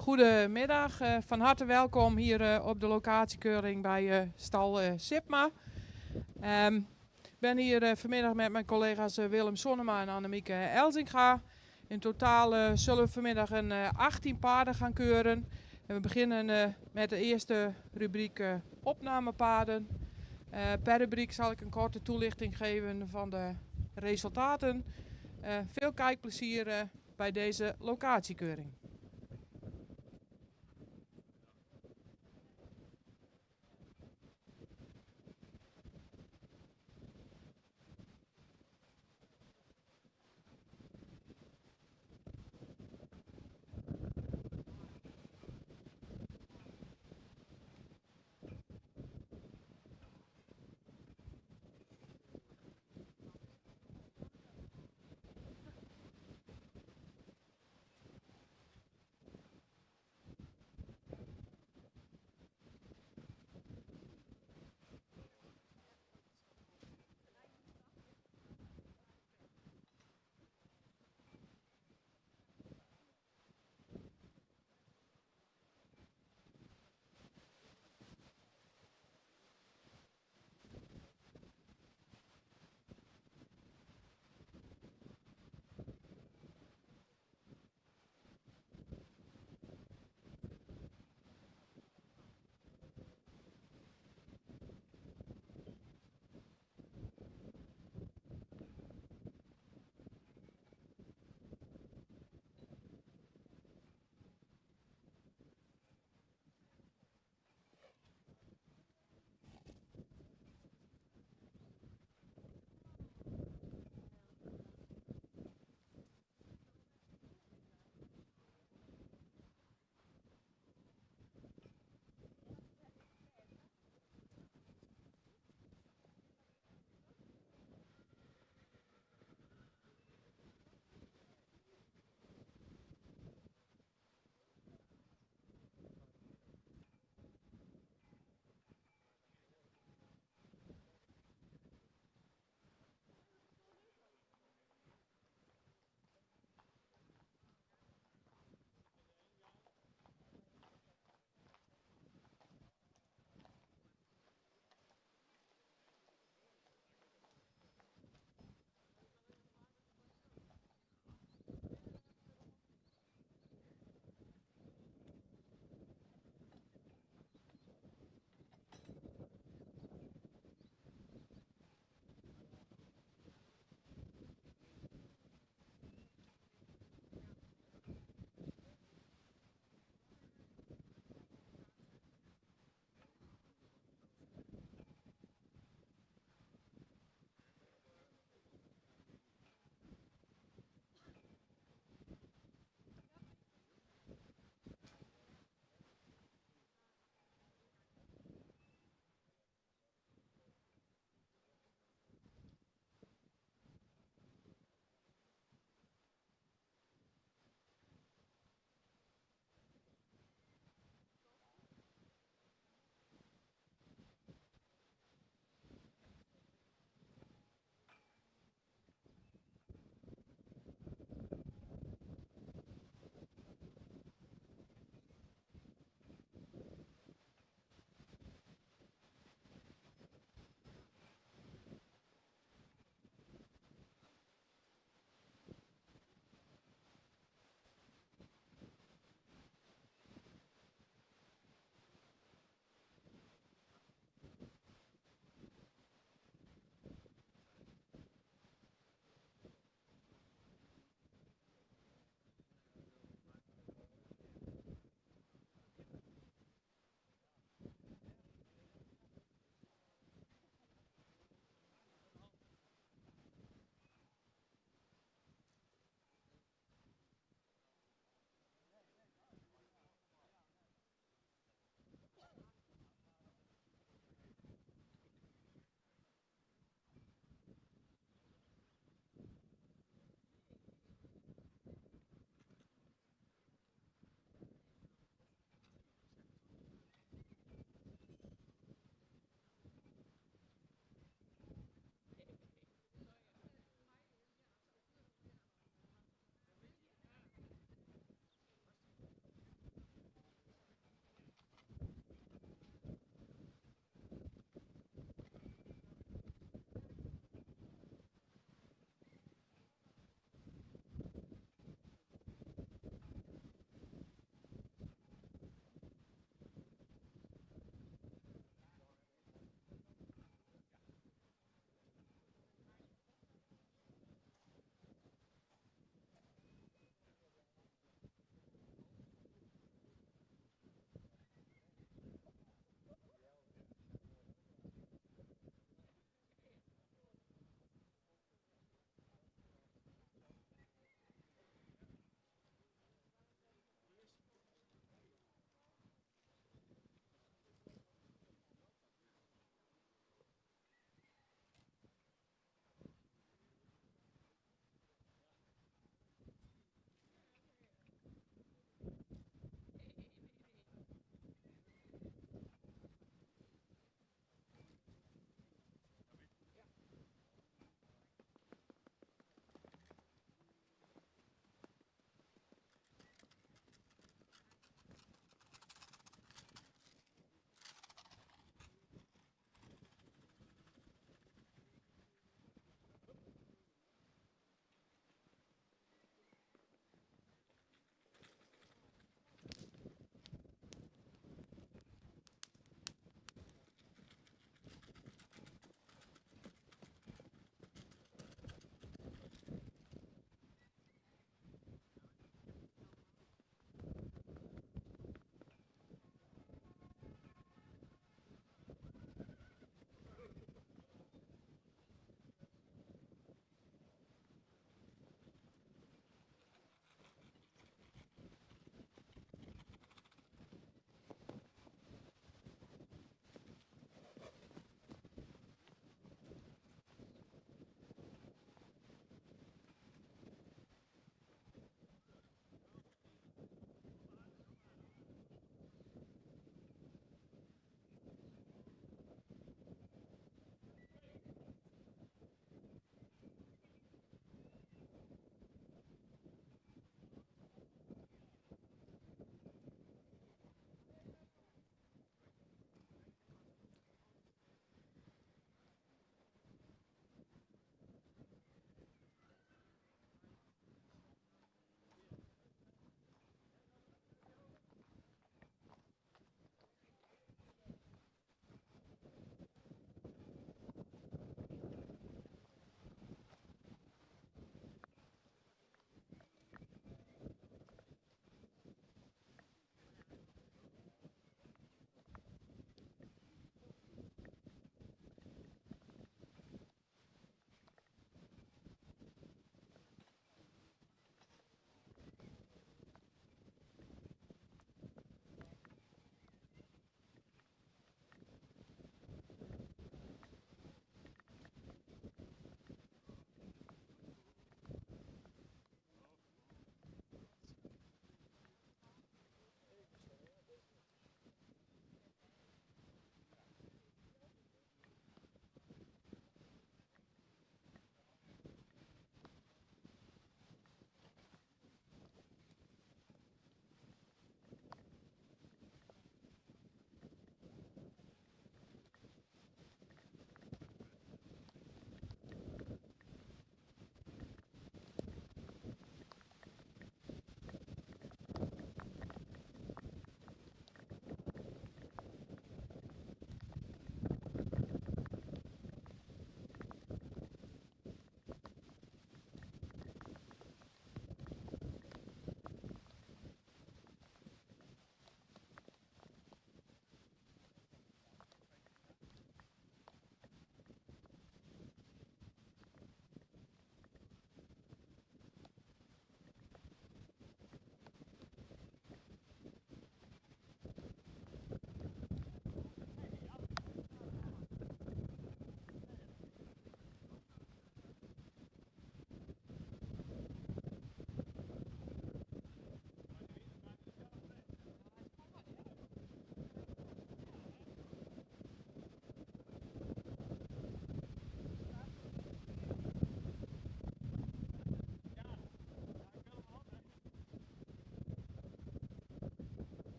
Goedemiddag, van harte welkom hier op de locatiekeuring bij stal Sipma. Ik ben hier vanmiddag met mijn collega's Willem Sonnema en Annemieke Elzinga. In totaal zullen we vanmiddag een 18 paarden gaan keuren. En we beginnen met de eerste rubriek opnamepaarden. Per rubriek zal ik een korte toelichting geven van de resultaten. Veel kijkplezier bij deze locatiekeuring.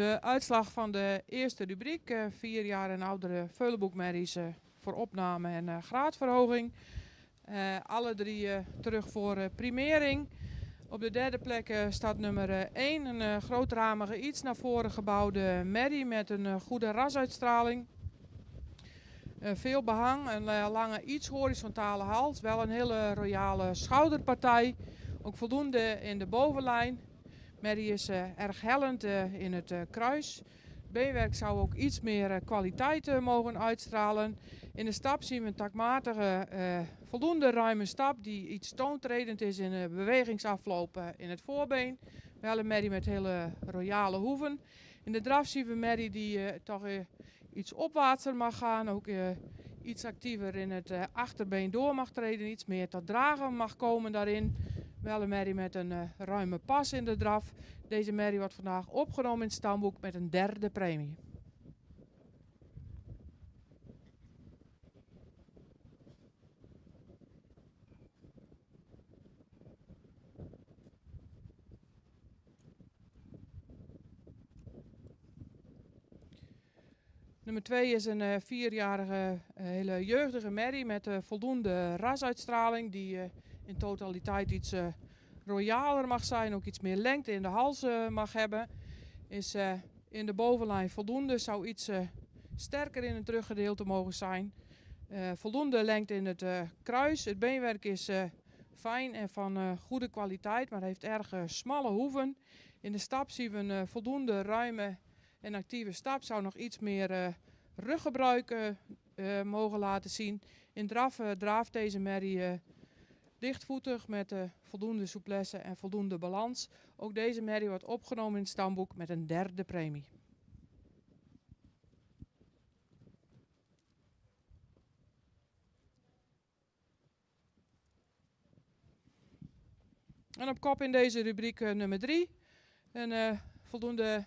De uitslag van de eerste rubriek, 4 jaar en oudere veulenboekmerries voor opname en graadverhoging. Alle 3 terug voor primering. Op de derde plek staat nummer 1, een grootramige iets naar voren gebouwde merrie met een goede rasuitstraling. Veel behang, een lange iets horizontale hals, wel een hele royale schouderpartij. Ook voldoende in de bovenlijn. Merrie is erg hellend in het kruis. Het beenwerk zou ook iets meer kwaliteit mogen uitstralen. In de stap zien we een takmatige, voldoende ruime stap die iets toontredend is in de bewegingsafloop in het voorbeen. Wel een merrie met hele royale hoeven. In de draf zien we een merrie die toch iets opwaartser mag gaan. Ook iets actiever in het achterbeen door mag treden. Iets meer tot dragen mag komen daarin. Wel een merrie met een ruime pas in de draf. Deze merrie wordt vandaag opgenomen in het stamboek met een derde premie. Nummer 2 is een 4-jarige hele jeugdige merrie met voldoende rasuitstraling. Die in totaliteit iets royaler mag zijn, ook iets meer lengte in de hals mag hebben. Is in de bovenlijn voldoende, zou iets sterker in het ruggedeelte mogen zijn. Voldoende lengte in het kruis. Het beenwerk is fijn en van goede kwaliteit, maar heeft erg smalle hoeven. In de stap zien we een voldoende ruime en actieve stap. Zou nog iets meer ruggebruik mogen laten zien. In draf draaft deze merrie dichtvoetig met voldoende souplesse en voldoende balans. Ook deze merrie wordt opgenomen in het stamboek met een derde premie. En op kop in deze rubriek nummer 3. Een voldoende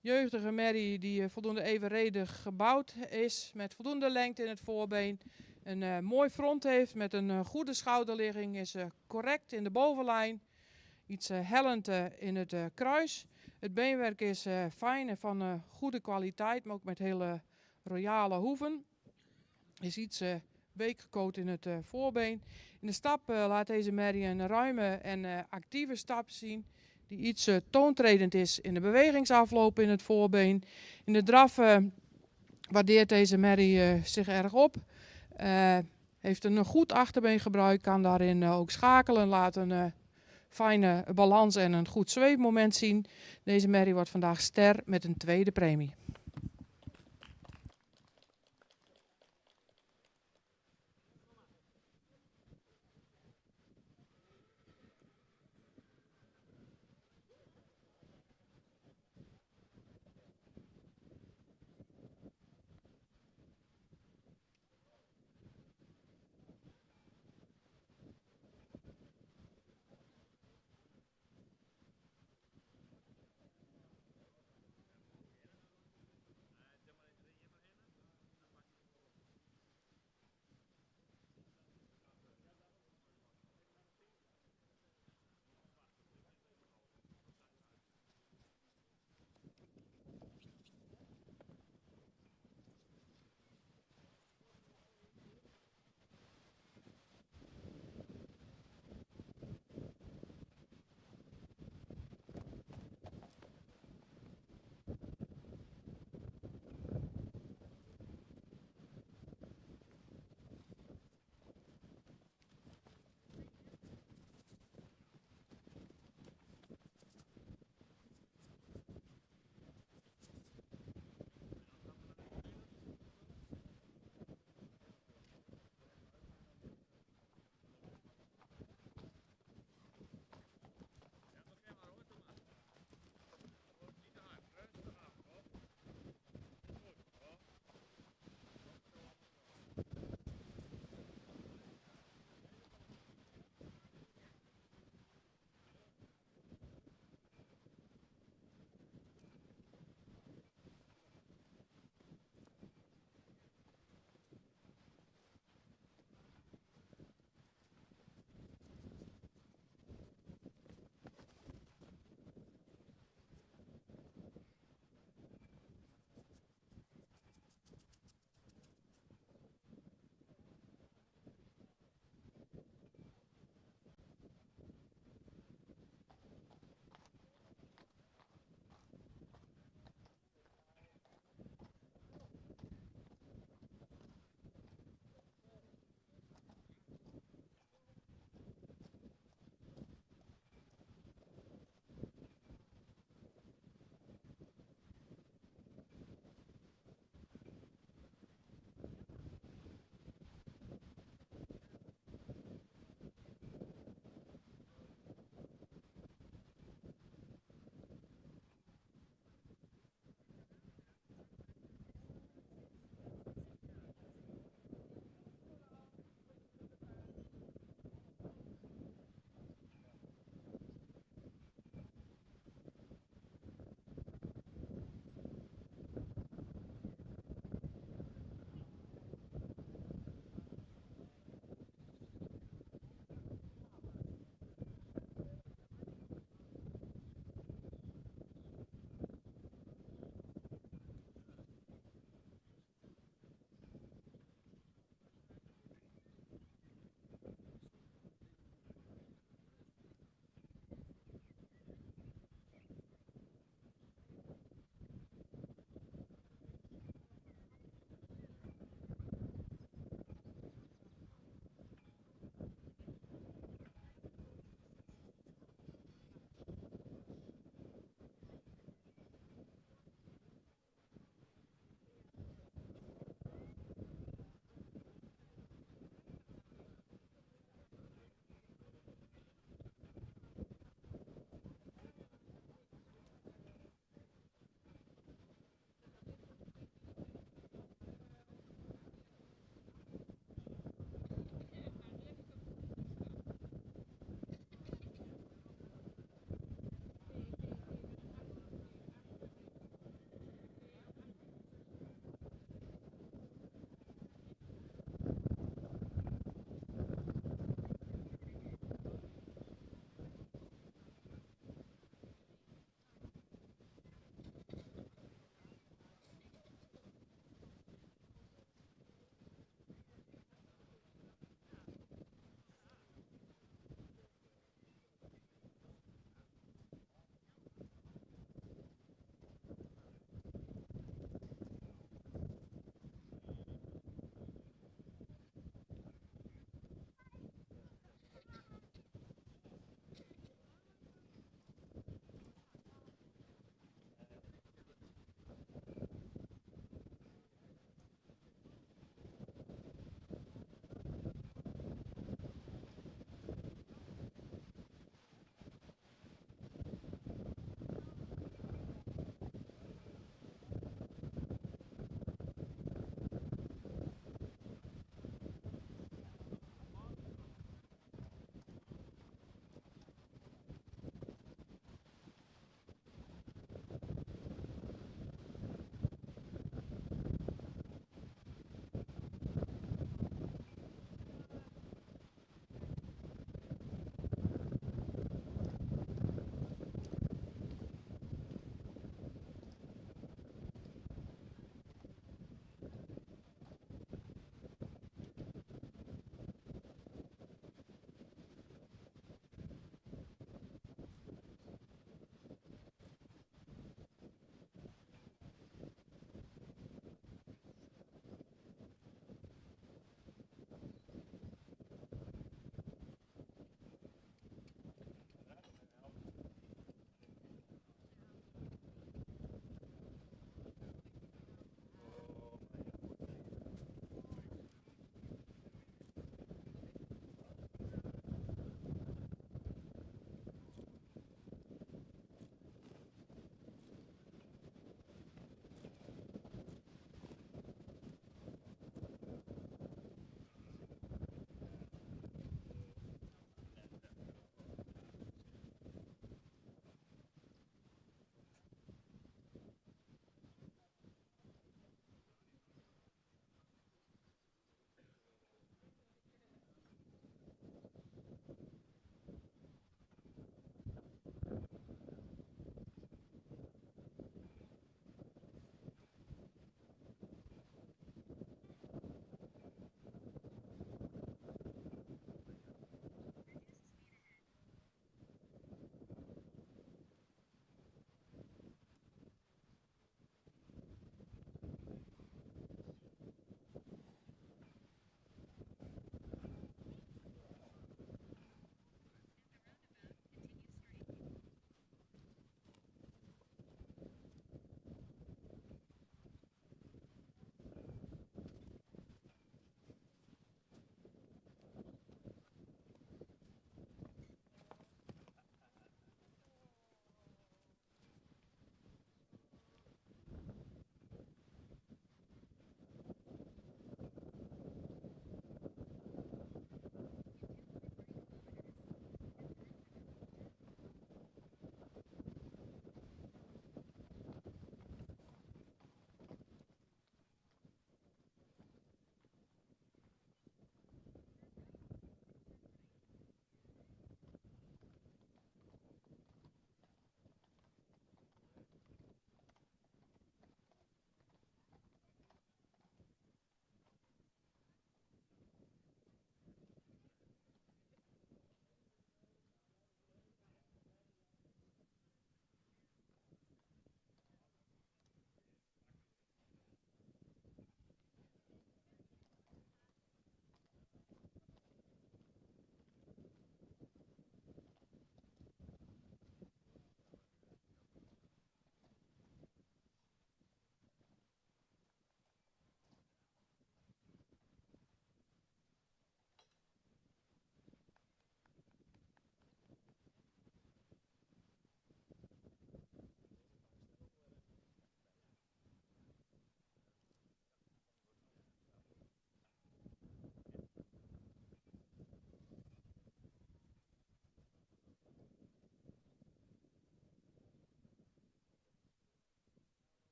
jeugdige merrie die voldoende evenredig gebouwd is. Met voldoende lengte in het voorbeen. Een mooi front heeft met een goede schouderligging. Is correct in de bovenlijn. Iets hellend in het kruis. Het beenwerk is fijn en van goede kwaliteit. Maar ook met hele royale hoeven. Is iets weekgekoot in het voorbeen. In de stap laat deze merrie een ruime en actieve stap zien. Die iets toontredend is in de bewegingsafloop in het voorbeen. In de draf waardeert deze merrie zich erg op. Heeft een goed achterbeengebruik. Kan daarin ook schakelen. Laat een fijne balans en een goed zweefmoment zien. Deze merrie wordt vandaag ster met een tweede premie.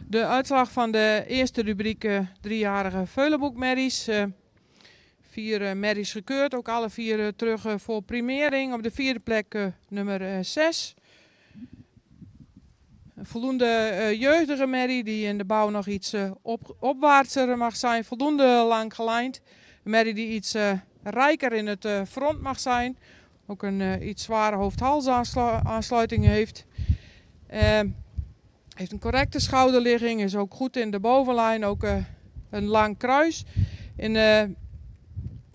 De uitslag van de eerste rubriek driejarige Veulenboekmerries. 4 merries gekeurd, ook alle 4 terug voor primering. Op de 4e plek nummer 6. Een voldoende jeugdige merrie die in de bouw nog iets opwaartser mag zijn. Voldoende lang gelijnd. Een merrie die iets rijker in het front mag zijn. Ook een iets zware hoofd-halsaansluiting heeft. Heeft een correcte schouderligging. Is ook goed in de bovenlijn. Ook een lang kruis.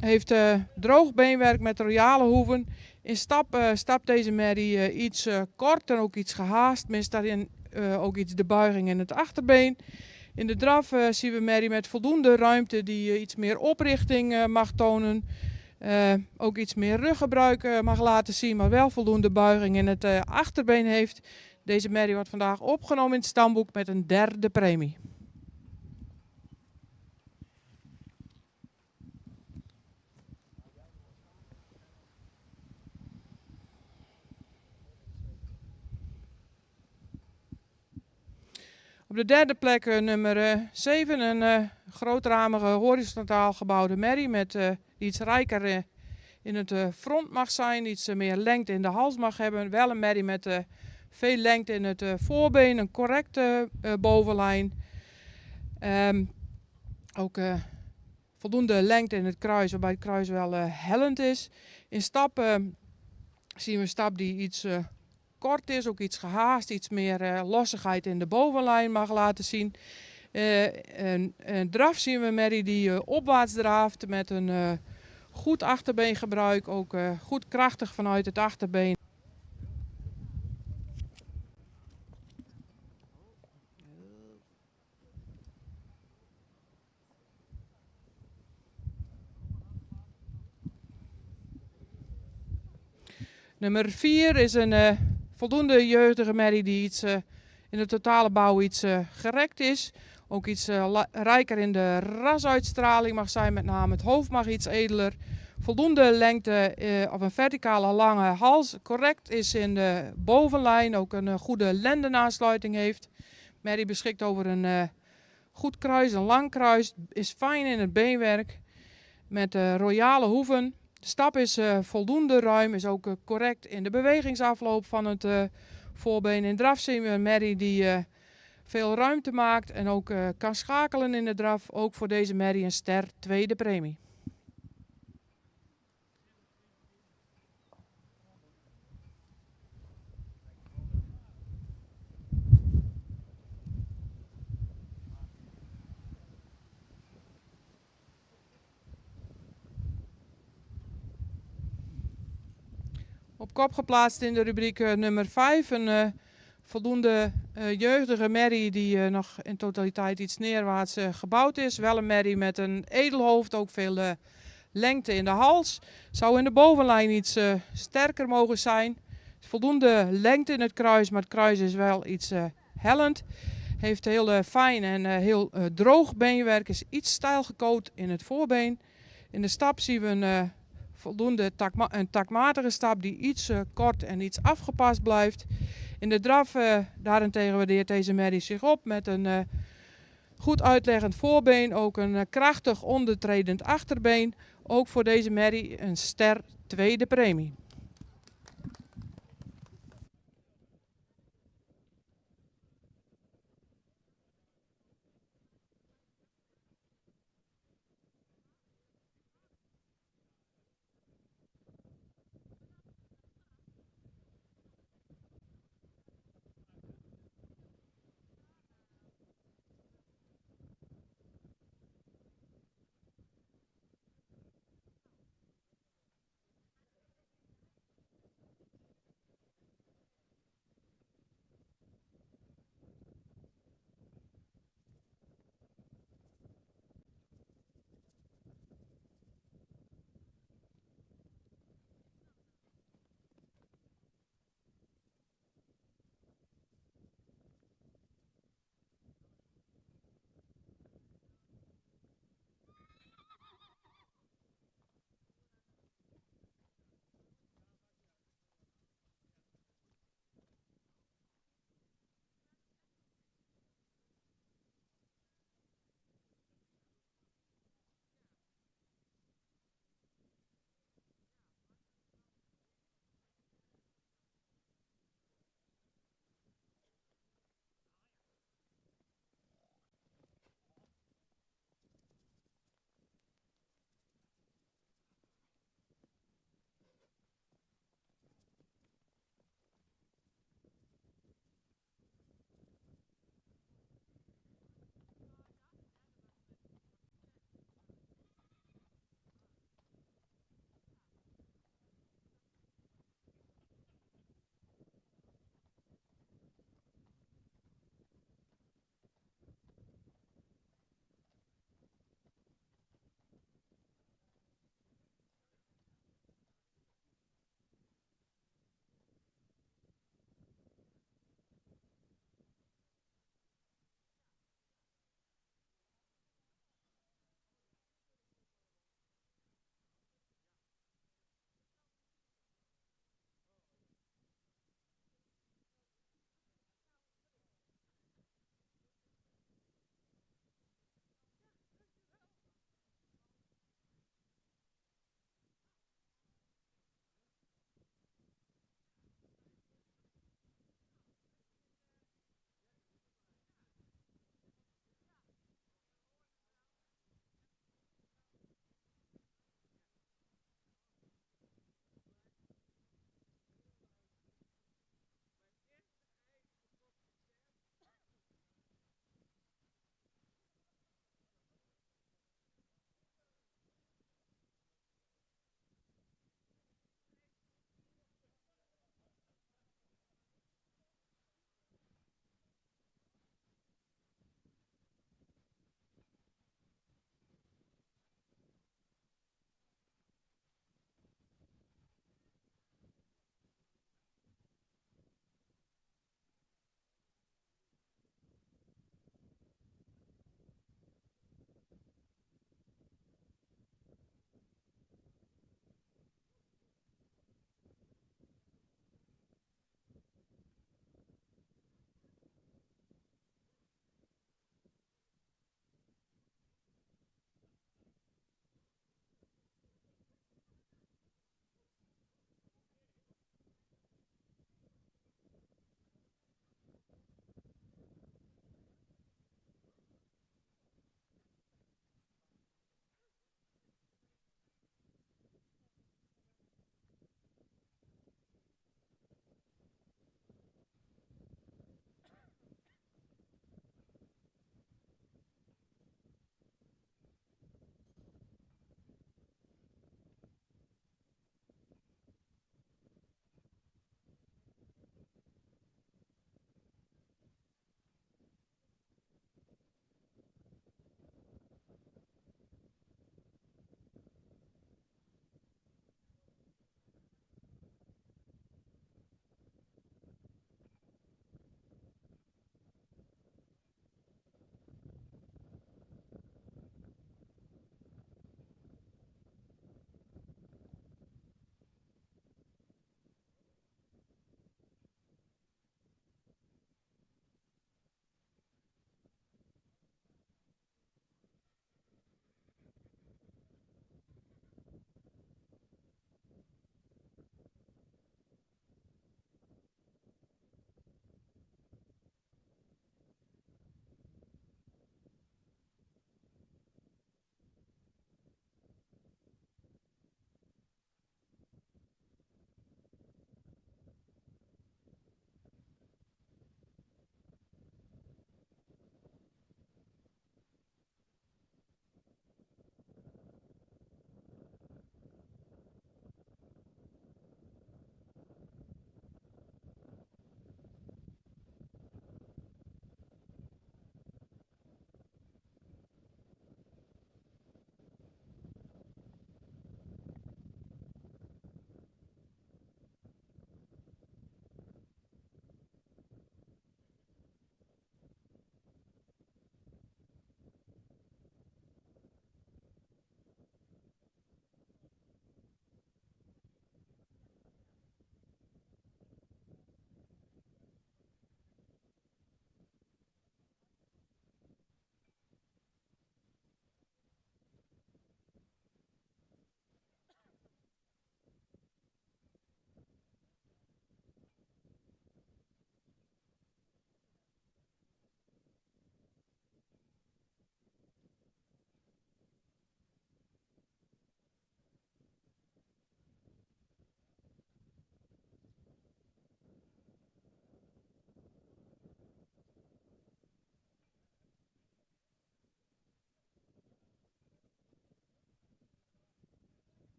Heeft droog beenwerk met royale hoeven. In stapt deze merrie iets kort en ook iets gehaast. Mist daarin ook iets de buiging in het achterbeen. In de draf zien we merrie met voldoende ruimte die iets meer oprichting mag tonen. Ook iets meer ruggebruik mag laten zien, maar wel voldoende buiging in het achterbeen heeft. Deze merrie wordt vandaag opgenomen in het stamboek met een 3e premie. Op de 3e plek nummer 7, een grootramige horizontaal gebouwde merrie met iets rijker in het front mag zijn, iets meer lengte in de hals mag hebben. Wel een merrie met veel lengte in het voorbeen, een correcte bovenlijn. Ook voldoende lengte in het kruis, waarbij het kruis wel hellend is. In stap zien we een stap die iets kort is, ook iets gehaast, iets meer lossigheid in de bovenlijn mag laten zien. Een draf zien we een merrie die opwaarts draaft met een goed achterbeengebruik, ook goed krachtig vanuit het achterbeen. Nummer 4 is een voldoende jeugdige merrie die iets in de totale bouw iets gerekt is. Ook iets rijker in de rasuitstraling mag zijn, met name het hoofd mag iets edeler. Voldoende lengte of een verticale lange hals. Correct is in de bovenlijn, ook een goede lendenaansluiting heeft. Merrie beschikt over een goed kruis, een lang kruis. Is fijn in het beenwerk met royale hoeven. De stap is voldoende ruim, is ook correct in de bewegingsafloop van het voorbeen. In draf zien we een merrie die veel ruimte maakt en ook kan schakelen in de draf. Ook voor deze merrie een ster, 2e premie. Op kop geplaatst in de rubriek nummer 5, een voldoende jeugdige merrie die nog in totaliteit iets neerwaarts gebouwd is. Wel een merrie met een edelhoofd, ook veel lengte in de hals. Zou in de bovenlijn iets sterker mogen zijn. Voldoende lengte in het kruis, maar het kruis is wel iets hellend. Heeft heel fijn en heel droog beenwerk, is iets stijl gecoat in het voorbeen. In de stap zien we een voldoende takmatige stap die iets kort en iets afgepast blijft. In de draf daarentegen waardeert deze merrie zich op met een goed uitleggend voorbeen. Ook een krachtig ondertredend achterbeen. Ook voor deze merrie een ster, 2e premie.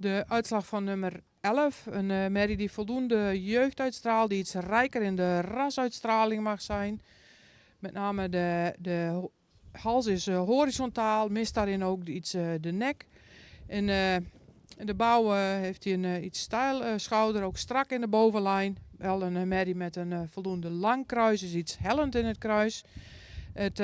De uitslag van nummer 11. Een merrie die voldoende jeugd uitstraalt, die iets rijker in de rasuitstraling mag zijn. Met name de hals is horizontaal, mist daarin ook iets de nek. In de bouw heeft hij een iets stijl schouder, ook strak in de bovenlijn. Wel een merrie met een voldoende lang kruis, is iets hellend in het kruis. Het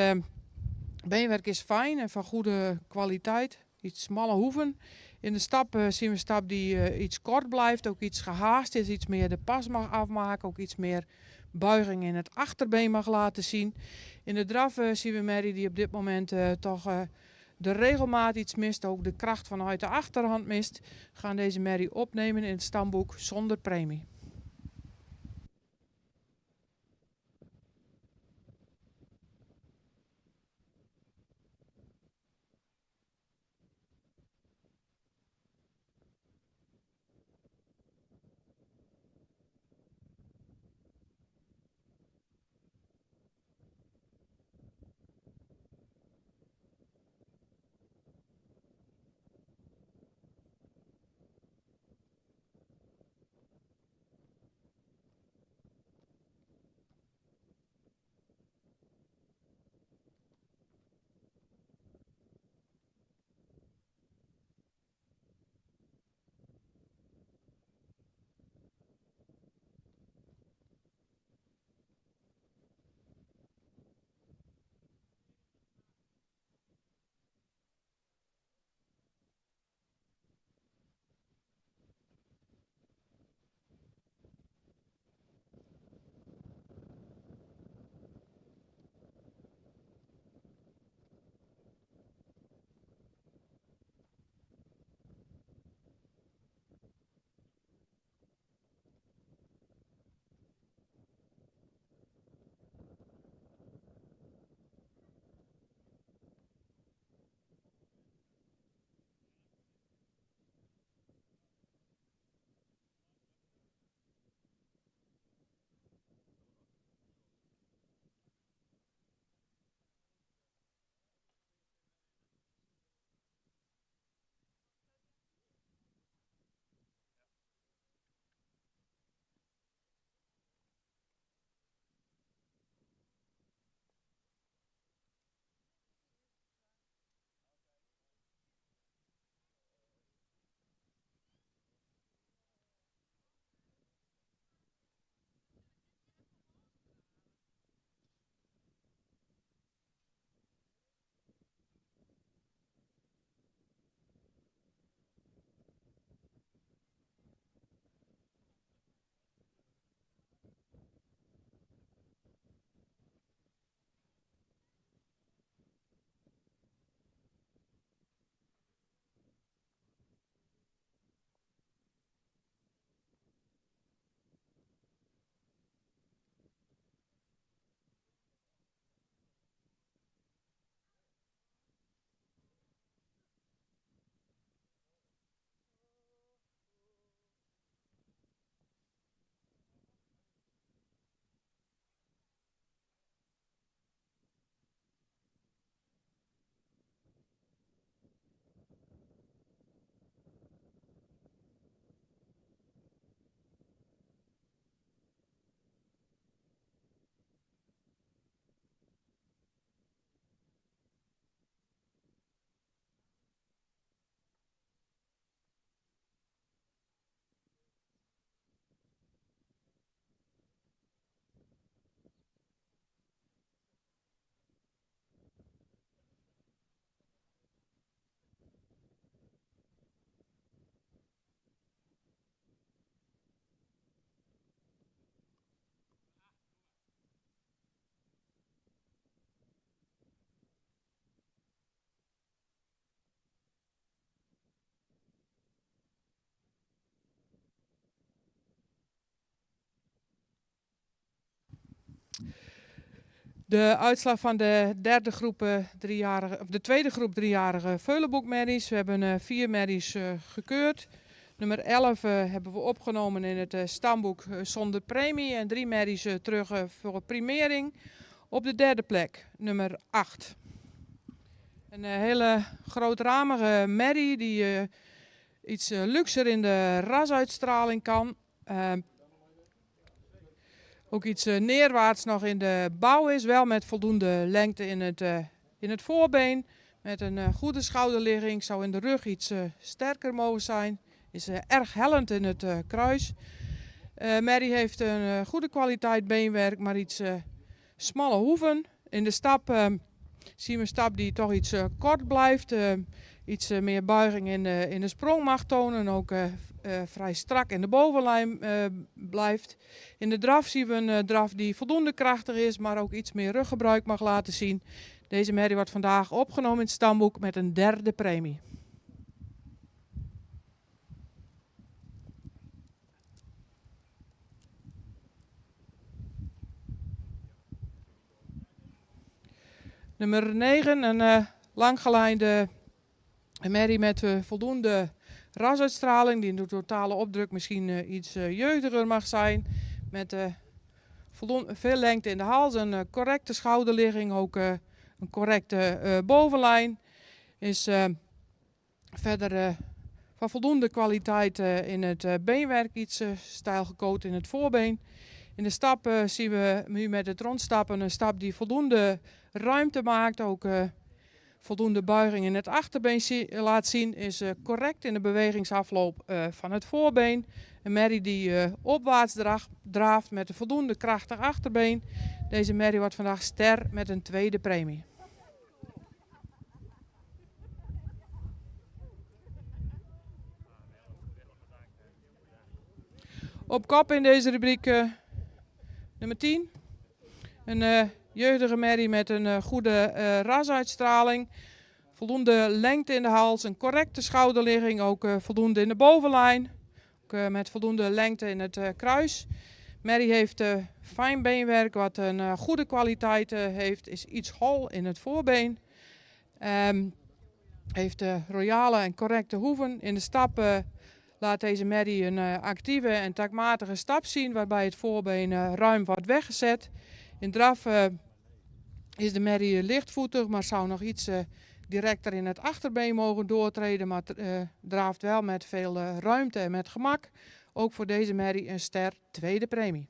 beenwerk is fijn en van goede kwaliteit. Iets smalle hoeven. In de stap zien we een stap die iets kort blijft, ook iets gehaast is, iets meer de pas mag afmaken, ook iets meer buiging in het achterbeen mag laten zien. In de draf zien we een merrie die op dit moment toch de regelmaat iets mist, ook de kracht vanuit de achterhand mist. We gaan deze merrie opnemen in het stamboek zonder premie. De uitslag van de derde groep driejarige, of de tweede groep driejarige veulenboekmerries. We hebben 4 merries gekeurd. Nummer 11 hebben we opgenomen in het stamboek zonder premie. En 3 merries terug voor primering. Op de derde plek, nummer 8. Een hele grootramige merrie die iets luxer in de rasuitstraling kan. Ook iets neerwaarts nog in de bouw is, wel met voldoende lengte in het voorbeen. Met een goede schouderligging, zou in de rug iets sterker mogen zijn. Is erg hellend in het kruis. Mary heeft een goede kwaliteit beenwerk, maar iets smalle hoeven. In de stap zien we een stap die toch iets kort blijft. Iets meer buiging in de sprong mag tonen. Ook vrij strak in de bovenlijn blijft. In de draf zien we een draf die voldoende krachtig is, maar ook iets meer ruggebruik mag laten zien. Deze merrie wordt vandaag opgenomen in het stamboek met een 3e premie. Nummer 9, een langgelijnde merrie met voldoende rasuitstraling, die in de totale opdruk misschien iets jeugdiger mag zijn. Met veel lengte in de hals, een correcte schouderligging, ook een correcte bovenlijn. Is verder van voldoende kwaliteit in het beenwerk, iets stijl gecoat in het voorbeen. In de stap zien we nu met het rondstappen een stap die voldoende ruimte maakt. Ook voldoende buiging in het achterbeen laat zien. Is correct in de bewegingsafloop van het voorbeen. Een merrie die opwaarts draaft met een voldoende krachtig achterbeen. Deze merrie wordt vandaag ster met een 2e premie. Op kop in deze rubriek nummer 10. Een jeugdige merrie met een goede rasuitstraling. Voldoende lengte in de hals, een correcte schouderligging, ook voldoende in de bovenlijn. Ook met voldoende lengte in het kruis. Merrie heeft fijn beenwerk, wat een goede kwaliteit heeft, is iets hol in het voorbeen. Heeft royale en correcte hoeven. In de stap laat deze merrie een actieve en taktmatige stap zien, waarbij het voorbeen ruim wordt weggezet. In draf is de merrie lichtvoetig, maar zou nog iets directer in het achterbeen mogen doortreden, maar draaft wel met veel ruimte en met gemak. Ook voor deze merrie een ster 2e premie.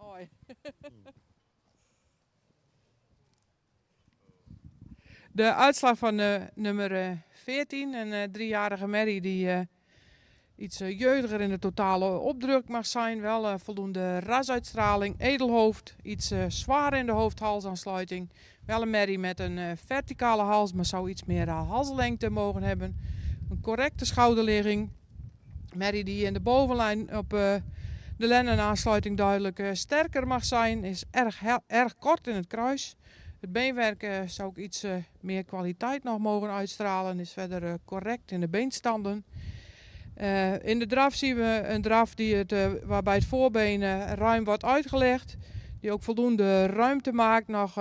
Hoi. De uitslag van nummer 14, een driejarige merrie die iets jeugdiger in de totale opdruk mag zijn. Wel voldoende rasuitstraling, edelhoofd, iets zwaar in de hoofd-halsaansluiting. Wel een merrie met een verticale hals, maar zou iets meer halslengte mogen hebben. Een correcte schouderligging. Merrie die in de bovenlijn op de lennenaansluiting duidelijk sterker mag zijn. Is erg kort in het kruis. Het beenwerk zou ook iets meer kwaliteit nog mogen uitstralen. Is verder correct in de beenstanden. In de draf zien we een draf waarbij het voorbeen ruim wordt uitgelegd. Die ook voldoende ruimte maakt, nog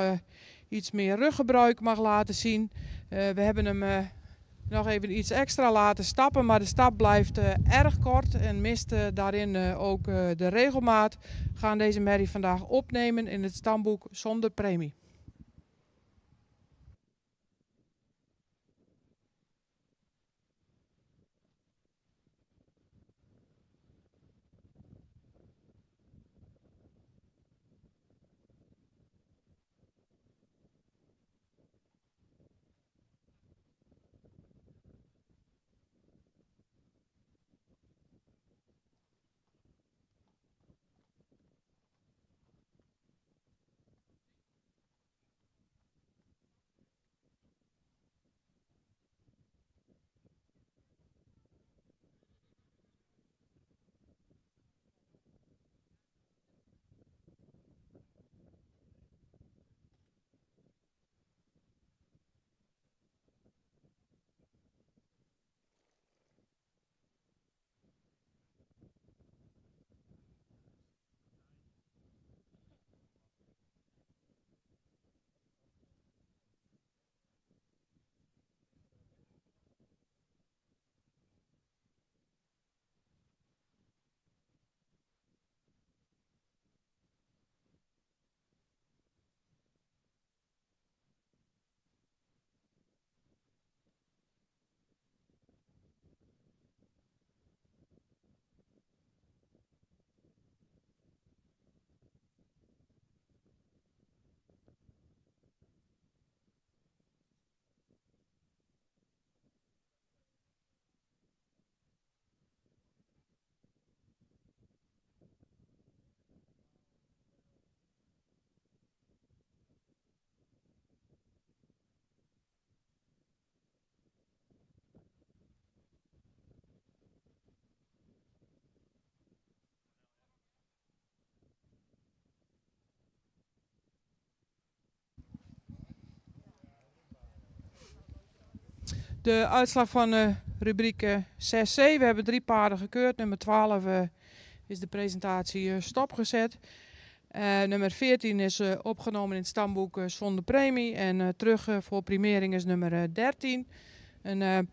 iets meer ruggebruik mag laten zien. We hebben hem nog even iets extra laten stappen, maar de stap blijft erg kort en mist daarin ook de regelmaat. We gaan deze merrie vandaag opnemen in het stamboek zonder premie. De uitslag van rubriek 6C. We hebben 3 paarden gekeurd. Nummer 12 is de presentatie stopgezet. Nummer 14 is opgenomen in het stamboek zonder premie. En terug voor primering is nummer 13. Een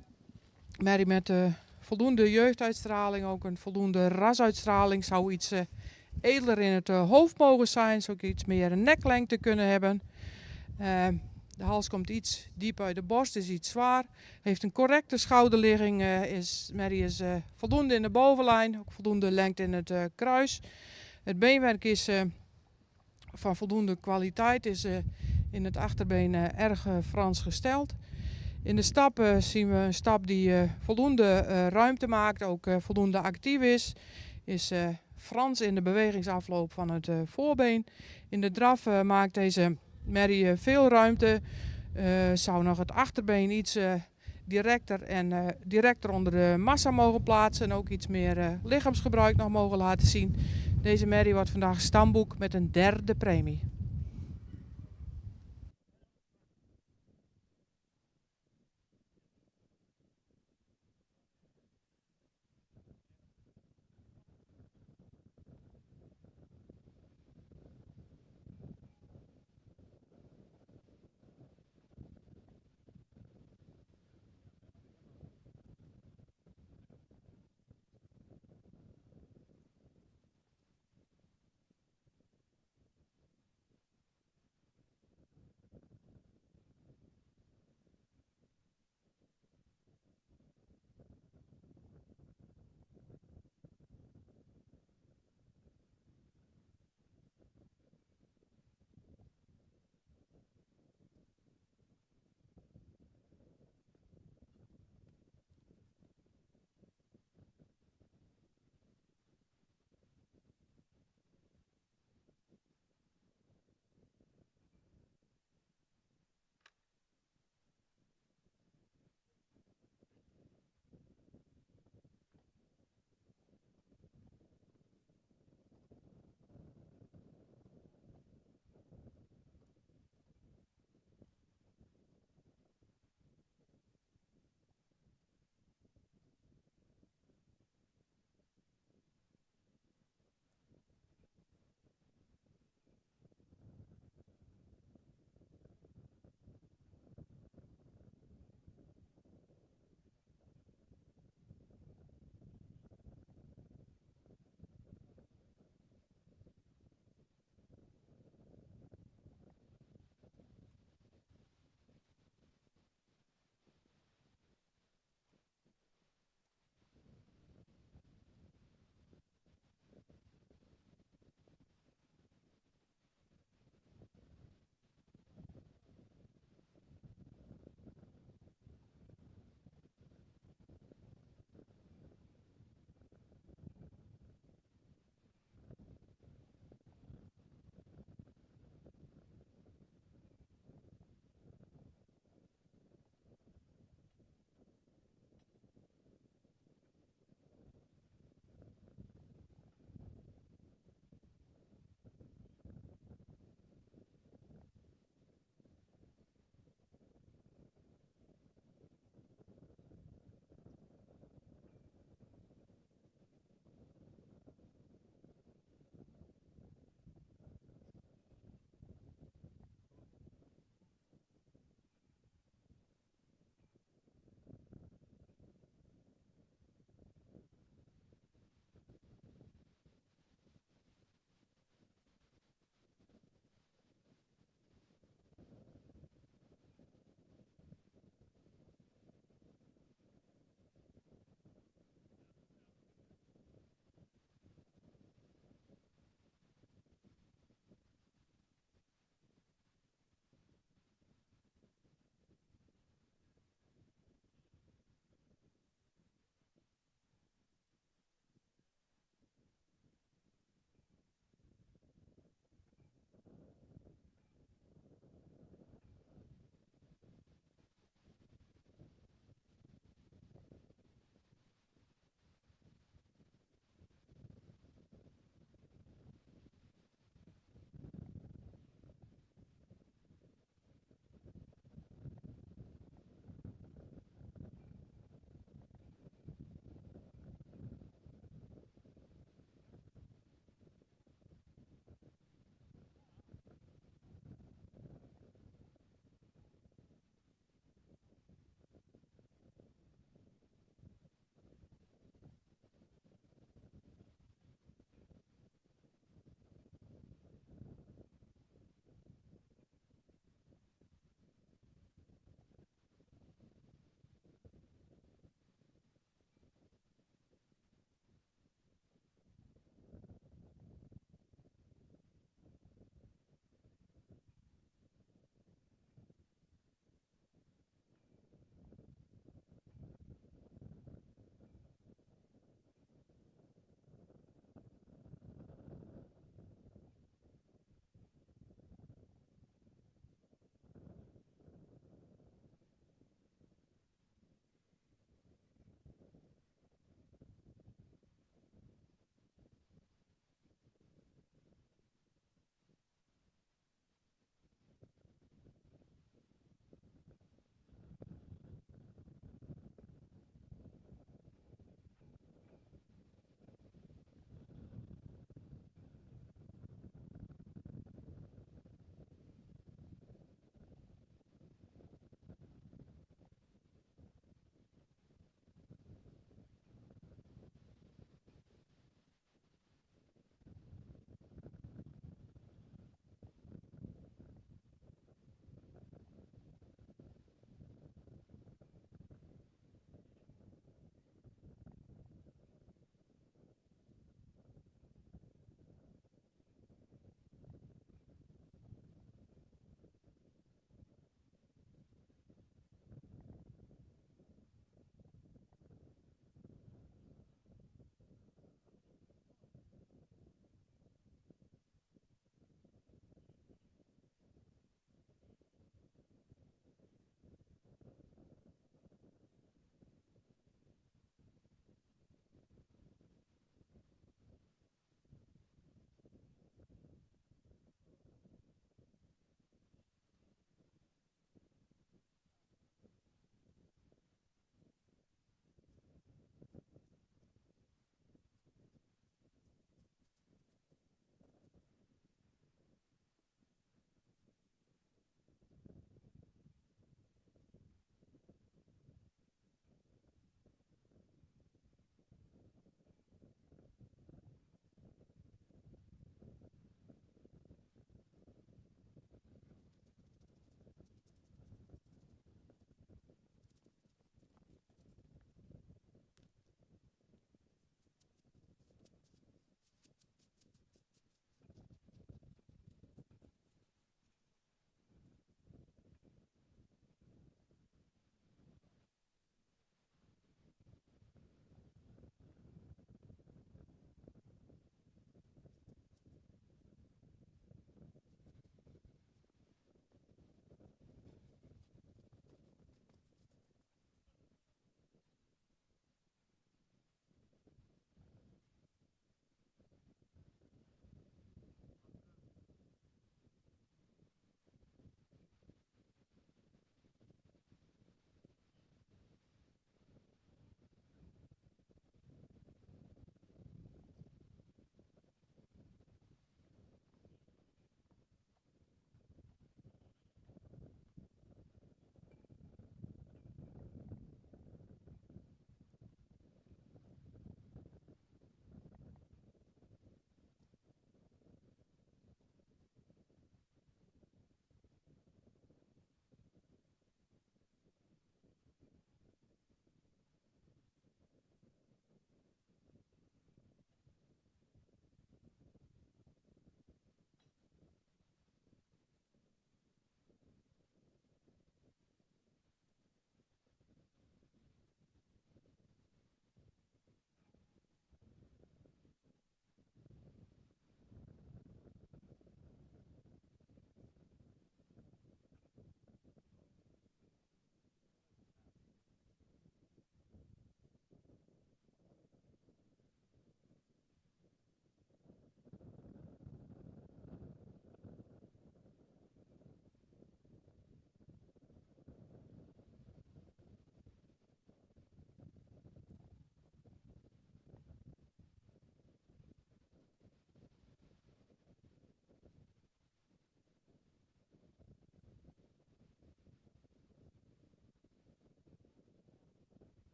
merrie met voldoende jeugduitstraling. Ook een voldoende rasuitstraling. Zou iets edeler in het hoofd mogen zijn. Zou ook iets meer neklengte kunnen hebben. De hals komt iets diep uit de borst, is iets zwaar. Heeft een correcte schouderligging. Merrie is voldoende in de bovenlijn. Ook voldoende lengte in het kruis. Het beenwerk is van voldoende kwaliteit. Is in het achterbeen erg Frans gesteld. In de stap zien we een stap die voldoende ruimte maakt. Ook voldoende actief is. Is Frans in de bewegingsafloop van het voorbeen. In de draf maakt deze merrie veel ruimte. Zou nog het achterbeen iets directer onder de massa mogen plaatsen. En ook iets meer lichaamsgebruik nog mogen laten zien. Deze merrie wordt vandaag stamboek met een 3e premie.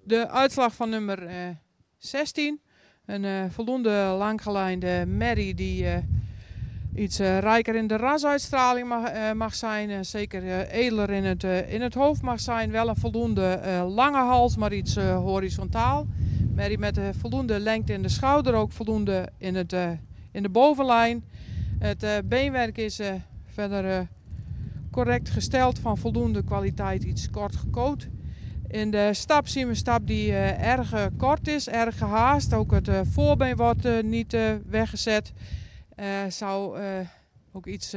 De uitslag van nummer 16. Een voldoende langgelijnde merrie die iets rijker in de rasuitstraling mag zijn. Zeker edeler in het hoofd mag zijn. Wel een voldoende lange hals, maar iets horizontaal. Merrie met voldoende lengte in de schouder, ook voldoende in de bovenlijn. Het beenwerk is verder correct gesteld, van voldoende kwaliteit, iets kort gekoot. In de stap zien we een stap die erg kort is, erg gehaast. Ook het voorbeen wordt niet weggezet. Zou ook iets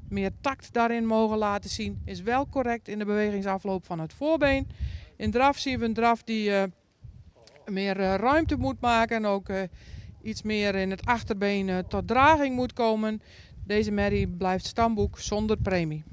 meer tact daarin mogen laten zien. Is wel correct in de bewegingsafloop van het voorbeen. In draf zien we een draf die meer ruimte moet maken. En ook iets meer in het achterbeen tot draging moet komen. Deze merrie blijft stamboek zonder premie.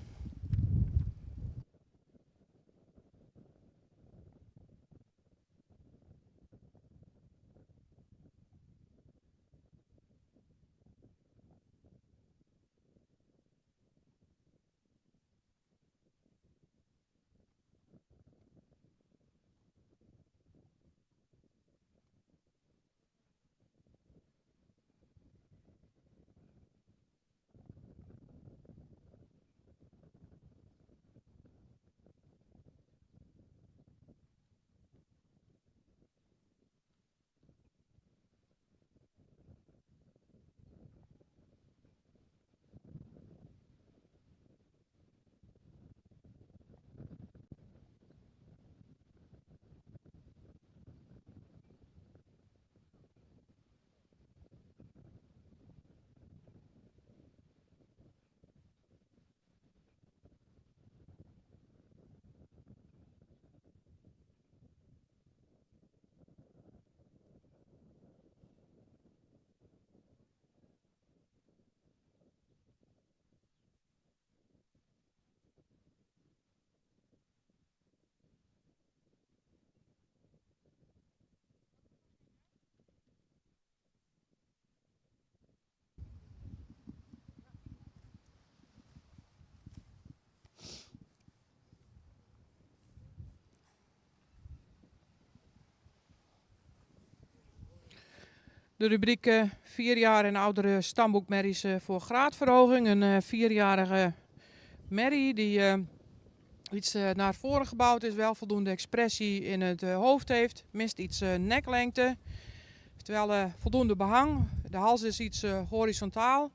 De rubriek 4 jaar en oudere stamboekmerries voor graadverhoging. Een 4-jarige merrie die iets naar voren gebouwd is, wel voldoende expressie in het hoofd heeft, mist iets neklengte, heeft wel voldoende behang. De hals is iets horizontaal,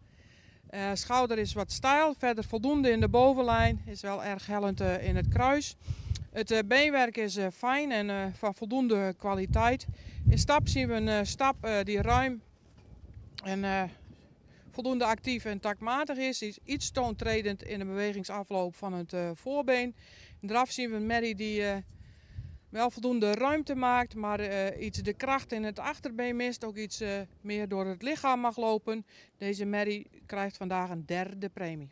schouder is wat steil, verder voldoende in de bovenlijn, is wel erg hellend in het kruis. Het beenwerk is fijn en van voldoende kwaliteit. In stap zien we een stap die ruim en voldoende actief en taktmatig is. Iets toontredend in de bewegingsafloop van het voorbeen. In draf zien we een merrie die wel voldoende ruimte maakt, maar iets de kracht in het achterbeen mist. Ook iets meer door het lichaam mag lopen. Deze merrie krijgt vandaag een 3e premie.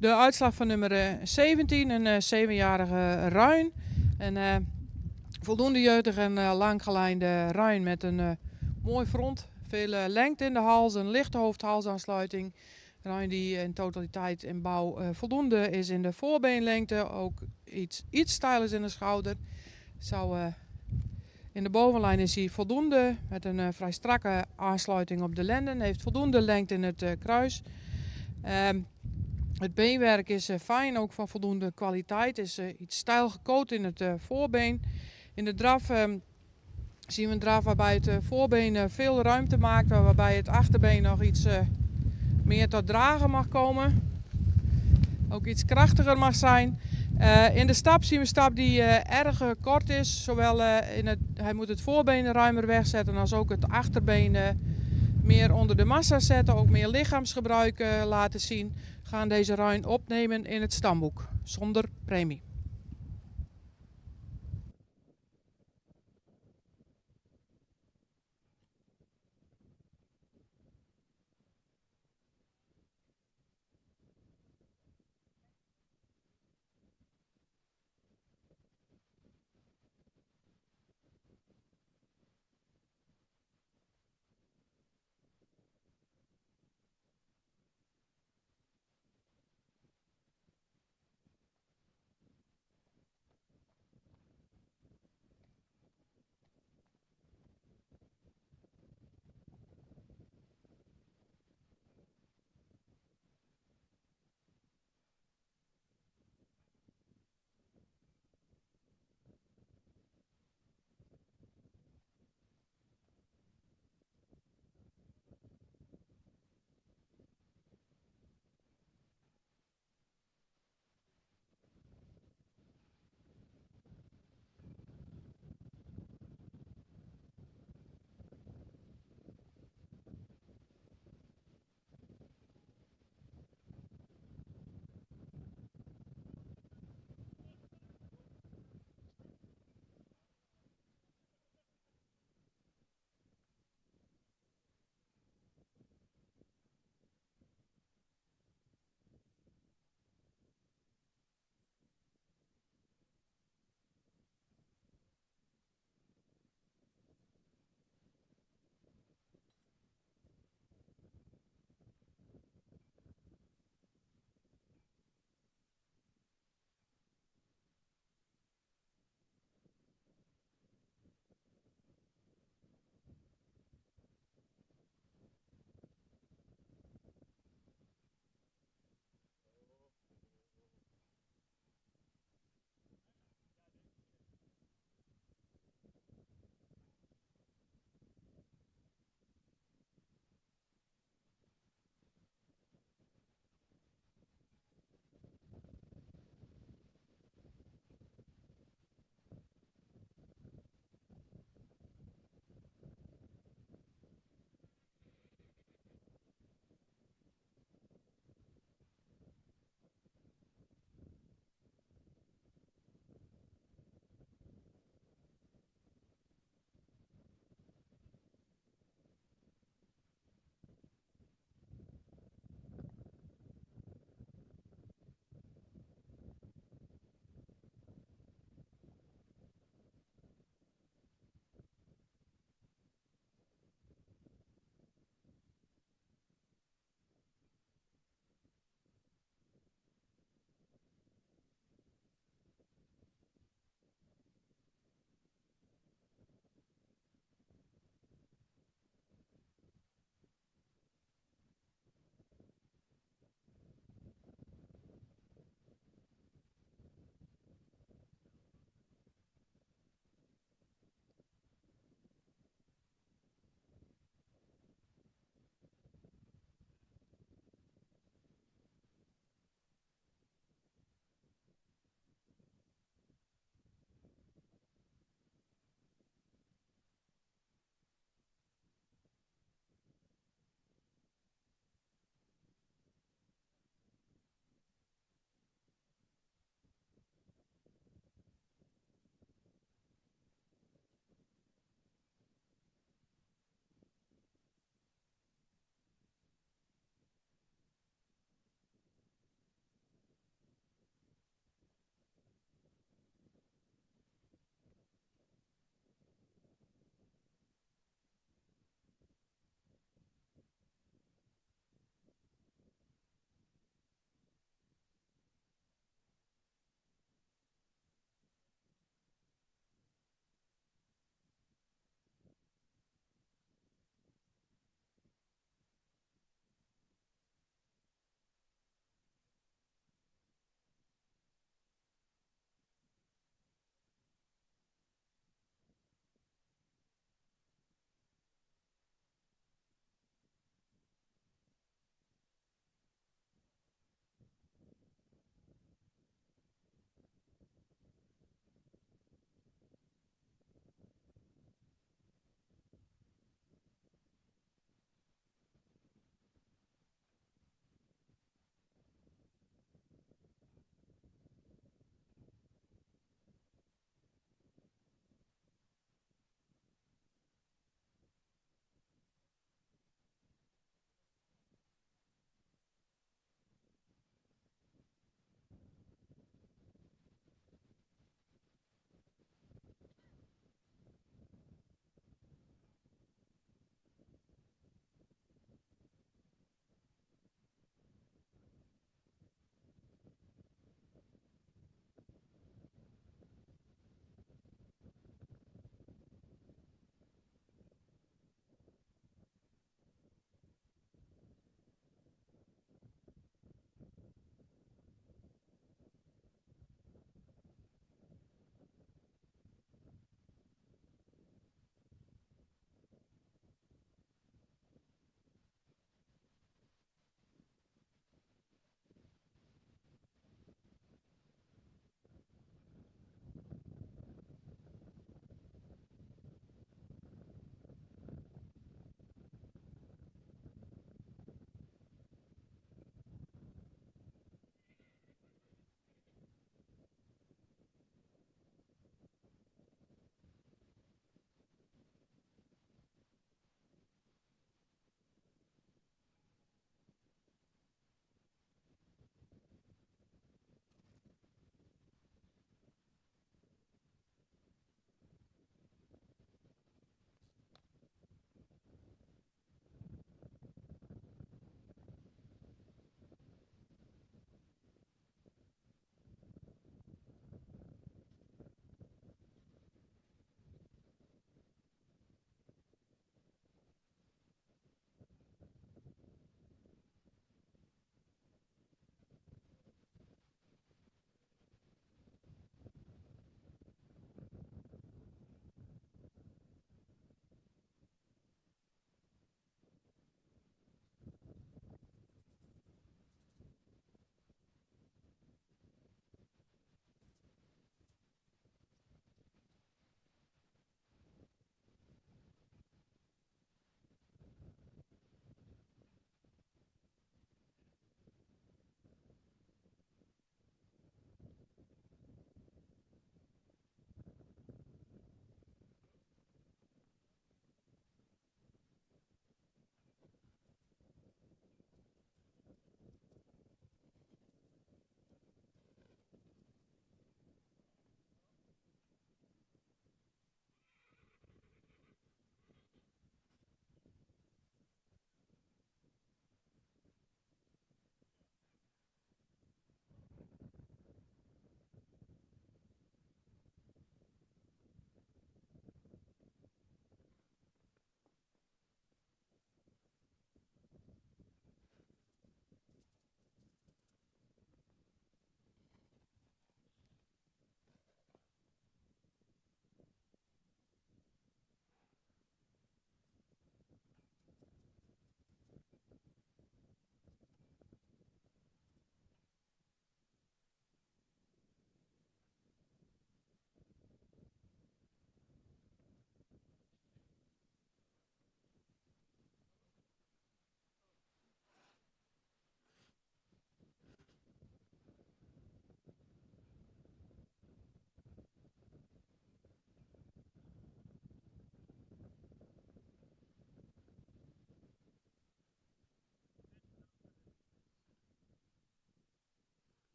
De uitslag van nummer 17, een 7-jarige ruin. Een voldoende jeugdige en langgelijnde ruin met een mooi front. Veel lengte in de hals, een lichte hoofdhalsaansluiting. Ruin die in totaliteit in bouw voldoende is in de voorbeenlengte. Ook iets stijl is in de schouder. In de bovenlijn is hij voldoende met een vrij strakke aansluiting op de lenden. Heeft voldoende lengte in het kruis. Het beenwerk is fijn, ook van voldoende kwaliteit. Is iets stijl gecoat in het voorbeen. In de draf zien we een draf waarbij het voorbeen veel ruimte maakt. Waarbij het achterbeen nog iets meer tot dragen mag komen. Ook iets krachtiger mag zijn. In de stap zien we een stap die erg kort is. Zowel hij moet het voorbeen ruimer wegzetten als ook het achterbeen meer onder de massa zetten. Ook meer lichaamsgebruik laten zien. Gaan deze ruin opnemen in het stamboek. Zonder premie.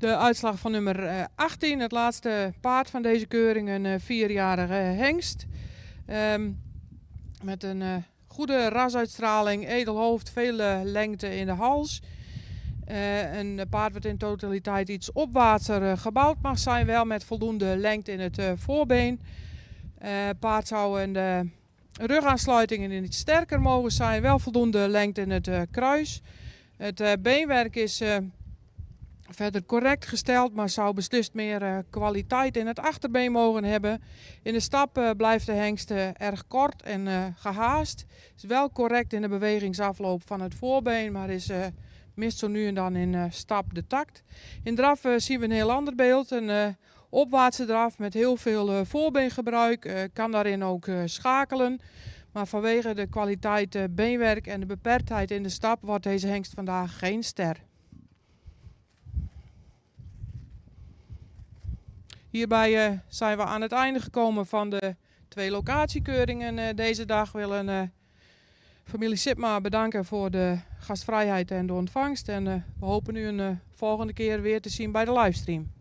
De uitslag van nummer 18, het laatste paard van deze keuring, een 4-jarige hengst. Met een goede rasuitstraling, edel hoofd, veel lengte in de hals. Een paard wat in totaliteit iets opwaartser gebouwd mag zijn, wel met voldoende lengte in het voorbeen. Paard zou in de rugaansluitingen iets sterker mogen zijn, wel voldoende lengte in het kruis. Het beenwerk is verder correct gesteld, maar zou beslist meer kwaliteit in het achterbeen mogen hebben. In de stap blijft de hengst erg kort en gehaast. Is wel correct in de bewegingsafloop van het voorbeen, maar mist zo nu en dan in stap de takt. In draf zien we een heel ander beeld. Een opwaartse draf met heel veel voorbeengebruik. Kan daarin ook schakelen. Maar vanwege de kwaliteit beenwerk en de beperktheid in de stap wordt deze hengst vandaag geen ster. Hierbij zijn we aan het einde gekomen van de 2 locatiekeuringen deze dag. We willen familie Sipma bedanken voor de gastvrijheid en de ontvangst. En we hopen u een volgende keer weer te zien bij de livestream.